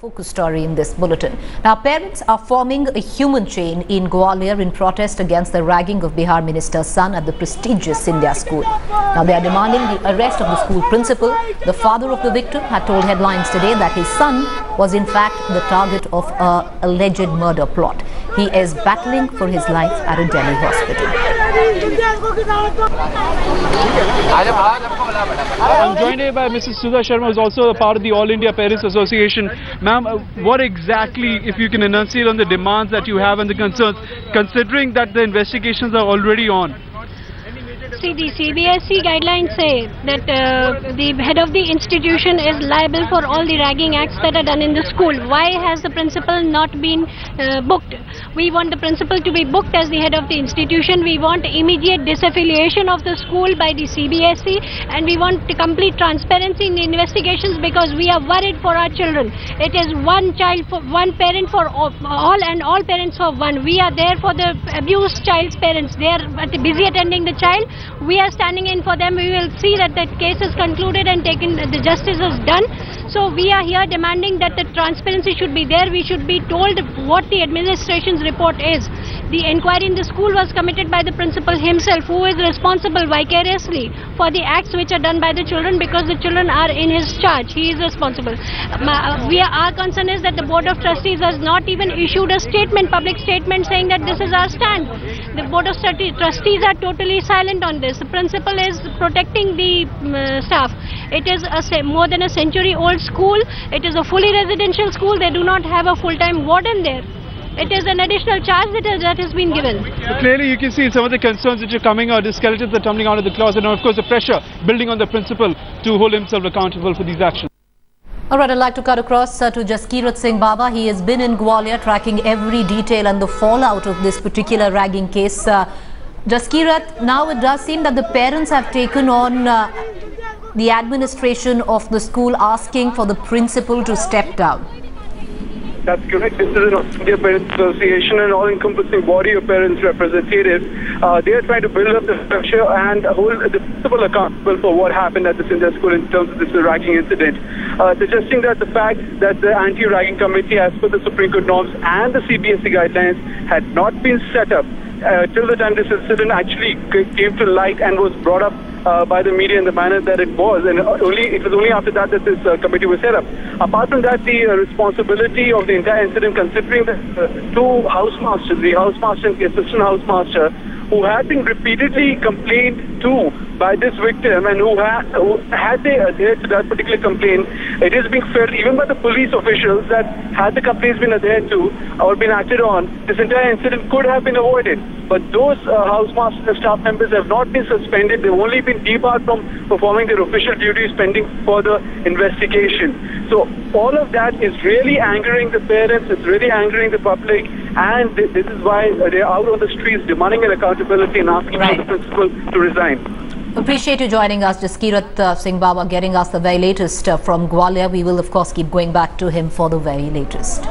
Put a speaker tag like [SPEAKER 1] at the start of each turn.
[SPEAKER 1] focus story in this bulletin. Now, parents are forming a human chain in Gwalior in protest against the ragging of Bihar minister's son at the prestigious Scindia School. Now, they are demanding the arrest of the school principal. The father of the victim had told Headlines today that his son was in fact the target of an alleged murder plot. He is battling for his life at a Delhi hospital.
[SPEAKER 2] I'm joined here by Mrs. Sudha Sharma, who is also a part of the All India Parents Association. Ma'am, what exactly, if you can enunciate on the demands that you have and the concerns, considering that the investigations are already on?
[SPEAKER 3] See, the CBSE guidelines say that the head of the institution is liable for all the ragging acts that are done in the school. Why has the principal not been booked? We want the principal to be booked as the head of the institution. We want immediate disaffiliation of the school by the CBSE, and we want complete transparency in the investigations because we are worried for our children. It is one child for one parent for all and all parents for one. We are there for the abused child's parents. They are busy attending the child. We are standing in for them. We will see that the case is concluded and the justice is done. So we are here demanding that the transparency should be there. We should be told what the administration's report is. The inquiry in the school was committed by the principal himself, who is responsible vicariously for the acts which are done by the children because the children are in his charge. He is responsible. Our concern is that the Board of Trustees has not even issued a statement, public statement saying that this is our stand. The Board of Trustees are totally silent on this. The principal is protecting the staff. It is more than a century-old school. It is a fully residential school. They do not have a full-time warden there. It is an additional charge that has been given.
[SPEAKER 2] So clearly you can see some of the concerns which are coming out, the skeletons are tumbling out of the closet, and of course the pressure building on the principal to hold himself accountable for these actions.
[SPEAKER 1] All right, I'd like to cut across to Jaskirat Singh Baba. He has been in Gwalior tracking every detail and the fallout of this particular ragging case. Jaskirat, now it does seem that the parents have taken on the administration of the school, asking for the principal to step down.
[SPEAKER 4] That's correct. This is an Scindia Parents Association and all-encompassing body of parents representatives. They are trying to build up the pressure and hold the principal accountable for what happened at the Scindia School in terms of this ragging incident. Suggesting that the fact that the anti-ragging committee, as per the Supreme Court norms and the CBSE guidelines, had not been set up till the time this incident actually came to light and was brought up by the media in the manner that it was, and it was only after that that this committee was set up. Apart from that, the responsibility of the entire incident, considering the two housemasters, the housemaster and the assistant housemaster, who had been repeatedly complained to by this victim and who had they adhered to that particular complaint, it is being felt even by the police officials that had the complaints been adhered to or been acted on, this entire incident could have been avoided. But those housemasters and staff members have not been suspended. They've only been debarred from performing their official duties pending further investigation. So all of that is really angering the parents, it's really angering the public, and this is why they're out on the streets demanding an accountability and asking for the principal to resign.
[SPEAKER 1] Appreciate you joining us, Jaskirat Singh Baba, getting us the very latest from Gwalior. We will, of course, keep going back to him for the very latest.